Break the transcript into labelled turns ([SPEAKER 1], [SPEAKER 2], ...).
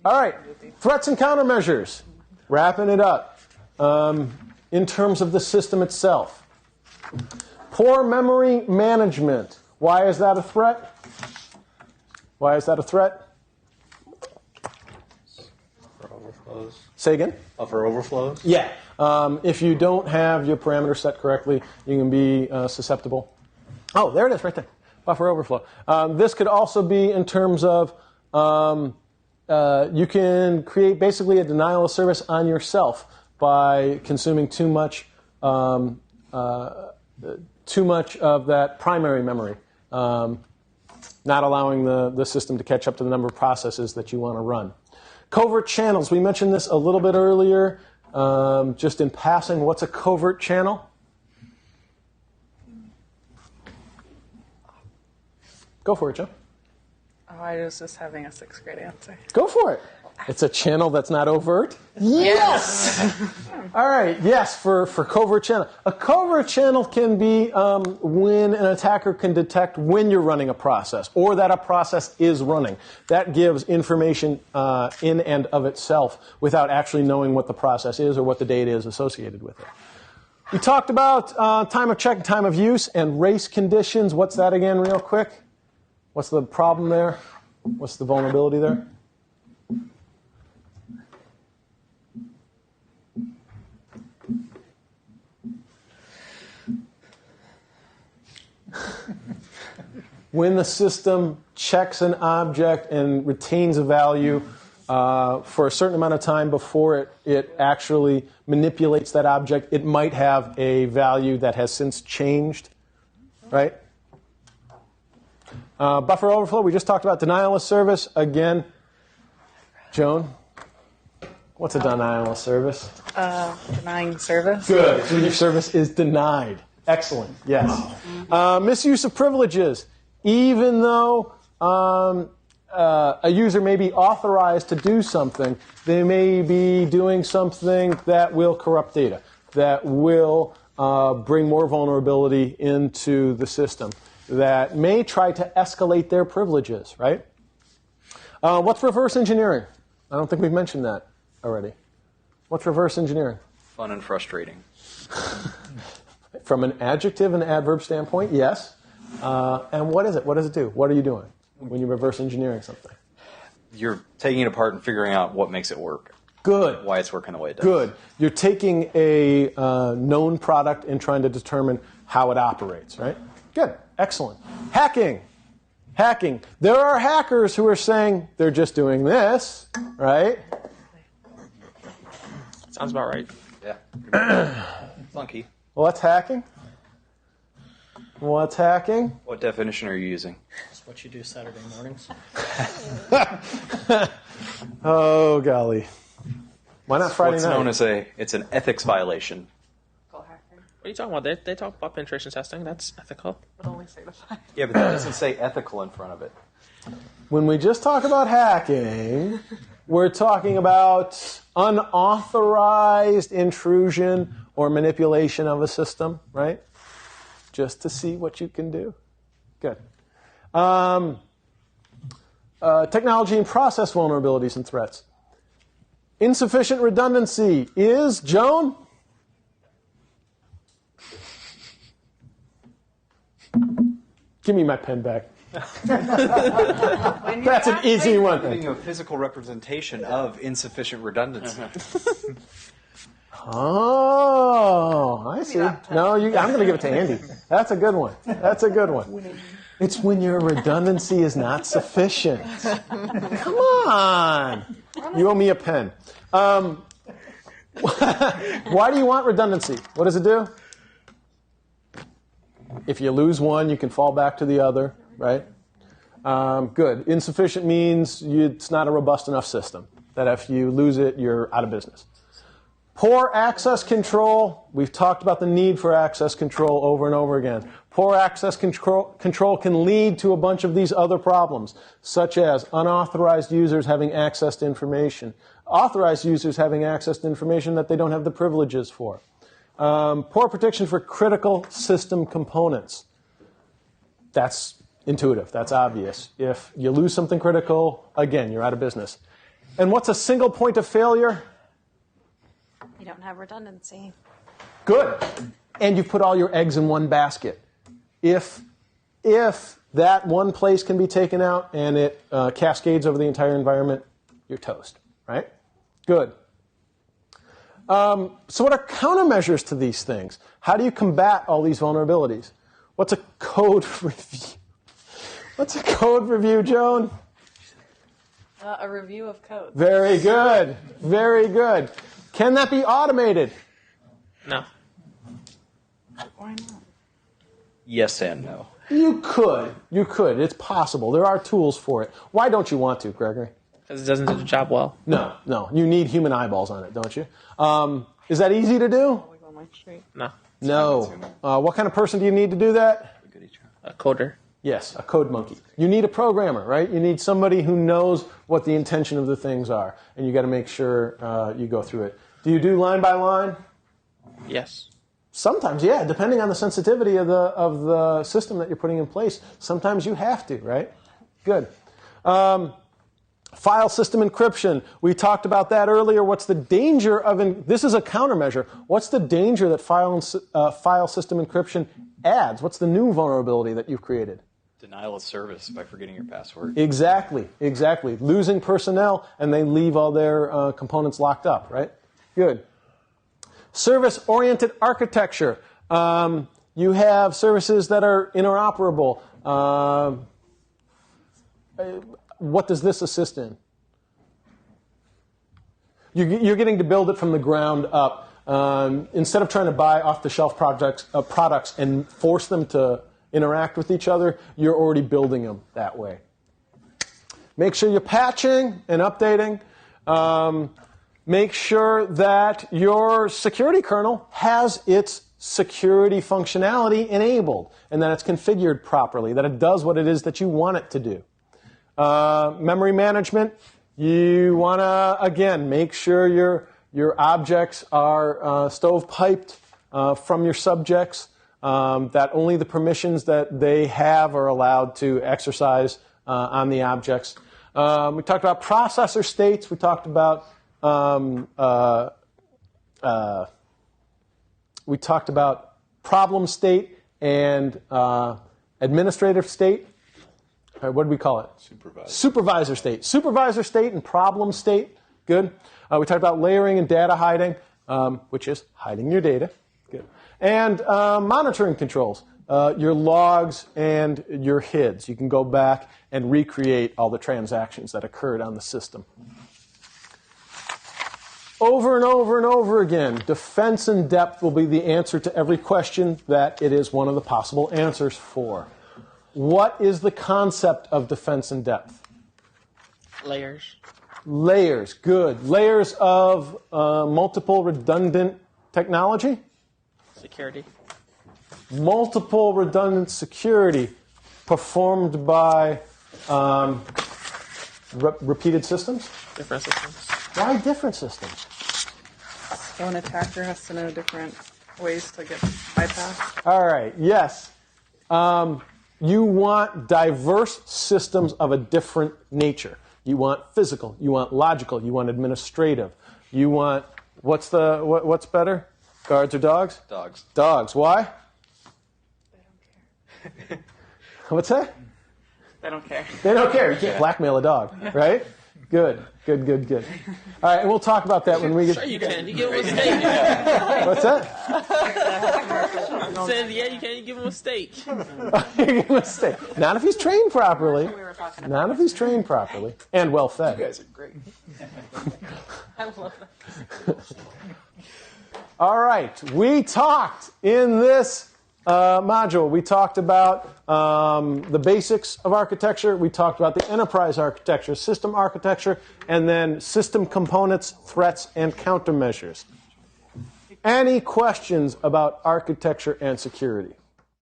[SPEAKER 1] All right, threats and countermeasures. Wrapping it up. In terms of the system itself. Poor memory management. Why is that a threat? Why is that a threat?
[SPEAKER 2] For overflows.
[SPEAKER 1] Say again?
[SPEAKER 2] For overflows?
[SPEAKER 1] Yeah. If you don't have your parameters set correctly, you can be susceptible. Oh, there it is right there. Buffer overflow. This could also be in terms of you can create basically a denial of service on yourself by consuming too much of that primary memory, not allowing the system to catch up to the number of processes that you want to run. Covert channels. We mentioned this a little bit earlier, just in passing. What's a covert channel? Go for it, Joe.
[SPEAKER 3] Oh, I was just having a 6th grade answer.
[SPEAKER 1] Go for it. It's a channel that's not overt? Yes! All right, yes, for covert channel. A covert channel can be when an attacker can detect when you're running a process or that a process is running. That gives information in and of itself without actually knowing what the process is or what the data is associated with it. We talked about time of check and time of use and race conditions. What's that again, real quick? What's the problem there? What's the vulnerability there? When the system checks an object and retains a value for a certain amount of time before it actually manipulates that object, it might have a value that has since changed, right? Buffer overflow, we just talked about denial of service. Again, Joan, what's a denial of service?
[SPEAKER 3] Denying service.
[SPEAKER 1] Good. So your service is denied. Excellent. Yes. Misuse of privileges. Even though a user may be authorized to do something, they may be doing something that will corrupt data, that will bring more vulnerability into the system, that may try to escalate their privileges, right? What's reverse engineering? I don't think we've mentioned that already. What's reverse engineering?
[SPEAKER 2] Fun and frustrating.
[SPEAKER 1] From an adjective and adverb standpoint, yes. And what is it? What does it do? What are you doing when you're reverse engineering something?
[SPEAKER 2] You're taking it apart and figuring out what makes it work.
[SPEAKER 1] Good.
[SPEAKER 2] Why it's working the way it does.
[SPEAKER 1] Good. You're taking a known product and trying to determine how it operates, right? Good. Excellent. Hacking. Hacking. There are hackers who are saying they're just doing this, right?
[SPEAKER 4] Sounds about right.
[SPEAKER 2] Yeah. Funky.
[SPEAKER 1] What's hacking? What's hacking?
[SPEAKER 2] What definition are you using?
[SPEAKER 4] That's what you do Saturday mornings.
[SPEAKER 1] Oh, golly. Why not Friday
[SPEAKER 2] What's
[SPEAKER 1] night?
[SPEAKER 2] known as it's an ethics violation.
[SPEAKER 3] Ethical hacking,
[SPEAKER 4] What are you talking about? They talk about penetration testing. That's ethical.
[SPEAKER 3] but only certified.
[SPEAKER 2] Yeah, but that doesn't say ethical in front of it.
[SPEAKER 1] When we just talk about hacking, we're talking about unauthorized intrusion or manipulation of a system, right? Just to see what you can do. Good. Technology and process vulnerabilities and threats. Insufficient redundancy is, Joan? Give me my pen back. That's an easy one.
[SPEAKER 2] Giving a physical representation of insufficient redundancy.
[SPEAKER 1] Oh, I see. No, I'm going to give it to Andy. That's a good one. That's a good one. It's when your redundancy is not sufficient. Come on. You owe me a pen. Why do you want redundancy? What does it do? If you lose one, you can fall back to the other, right? Good. Insufficient means it's not a robust enough system, that if you lose it, you're out of business. Poor access control. We've talked about the need for access control over and over again. Poor access control can lead to a bunch of these other problems, such as unauthorized users having access to information, authorized users having access to information that they don't have the privileges for. Poor protection for critical system components. That's intuitive. That's obvious. If you lose something critical, again, you're out of business. And what's a single point of failure?
[SPEAKER 5] You don't have redundancy.
[SPEAKER 1] Good. And you put all your eggs in one basket. If that one place can be taken out and it cascades over the entire environment, you're toast, right? Good. So what are countermeasures to these things? How do you combat all these vulnerabilities? What's a code review? What's a code review, Joan?
[SPEAKER 3] A review of code.
[SPEAKER 1] Very good. Very good. Can that be automated?
[SPEAKER 4] No.
[SPEAKER 3] Why not?
[SPEAKER 2] Yes and no.
[SPEAKER 1] You could. You could. It's possible. There are tools for it. Why don't you want to, Gregory?
[SPEAKER 4] Because it doesn't do the job well.
[SPEAKER 1] No. You need human eyeballs on it, don't you? Is that easy to do?
[SPEAKER 3] Like on my street.
[SPEAKER 4] No.
[SPEAKER 1] No. What kind of person do you need to do that?
[SPEAKER 4] A coder.
[SPEAKER 1] Yes, a code monkey. You need a programmer, right? You need somebody who knows what the intention of the things are, and you got to make sure you go through it. Do you do line by line?
[SPEAKER 4] Yes.
[SPEAKER 1] Sometimes, yeah, depending on the sensitivity of the system that you're putting in place. Sometimes you have to, right? Good. File system encryption. We talked about that earlier. What's the danger of this is a countermeasure. What's the danger that file system encryption adds? What's the new vulnerability that you've created?
[SPEAKER 2] Denial of service by forgetting your password.
[SPEAKER 1] Exactly. Losing personnel and they leave all their components locked up, right? Good. Service-oriented architecture. You have services that are interoperable. What does this assist in? You're getting to build it from the ground up. Instead of trying to buy off-the-shelf products and force them to interact with each other, you're already building them that way. Make sure you're patching and updating. Make sure that your security kernel has its security functionality enabled and that it's configured properly, that it does what it is that you want it to do. Memory management, you want to, again, make sure your objects are stovepiped from your subjects, that only the permissions that they have are allowed to exercise on the objects. We talked about processor states. We talked about problem state and administrative state. What do we call it? Supervisor state. Supervisor state and problem state. Good. We talked about layering and data hiding, which is hiding your data. Good. And monitoring controls. Your logs and your HIDs. You can go back and recreate all the transactions that occurred on the system. Over and over and over again, defense in depth will be the answer to every question that it is one of the possible answers for. What is the concept of defense in depth?
[SPEAKER 4] Layers.
[SPEAKER 1] Layers, good. Layers of multiple redundant technology?
[SPEAKER 4] Security.
[SPEAKER 1] Multiple redundant security performed by repeated systems?
[SPEAKER 4] Different systems.
[SPEAKER 1] Why different systems?
[SPEAKER 3] So an attacker has to know different ways to get bypassed.
[SPEAKER 1] All right, yes. You want diverse systems of a different nature. You want physical, you want logical, you want administrative. You want, what's better? Guards or dogs?
[SPEAKER 2] Dogs.
[SPEAKER 1] Dogs. Why?
[SPEAKER 3] They don't care.
[SPEAKER 1] What's that?
[SPEAKER 3] They don't care.
[SPEAKER 1] They don't care. You can't blackmail a dog, right? Good. All right, and we'll talk about that when we get...
[SPEAKER 4] Sure you can. You give him a steak.
[SPEAKER 1] What's that?
[SPEAKER 4] Said, yeah, you can. You give him a steak.
[SPEAKER 1] You give him a steak. Not if he's trained properly.
[SPEAKER 3] We were talking about.
[SPEAKER 1] Not if he's trained properly and well fed.
[SPEAKER 2] You guys are great.
[SPEAKER 3] I love that.
[SPEAKER 1] All right, we talked in this module. We talked about the basics of architecture. We talked about the enterprise architecture, system architecture, and then system components, threats, and countermeasures. Any questions about architecture and security?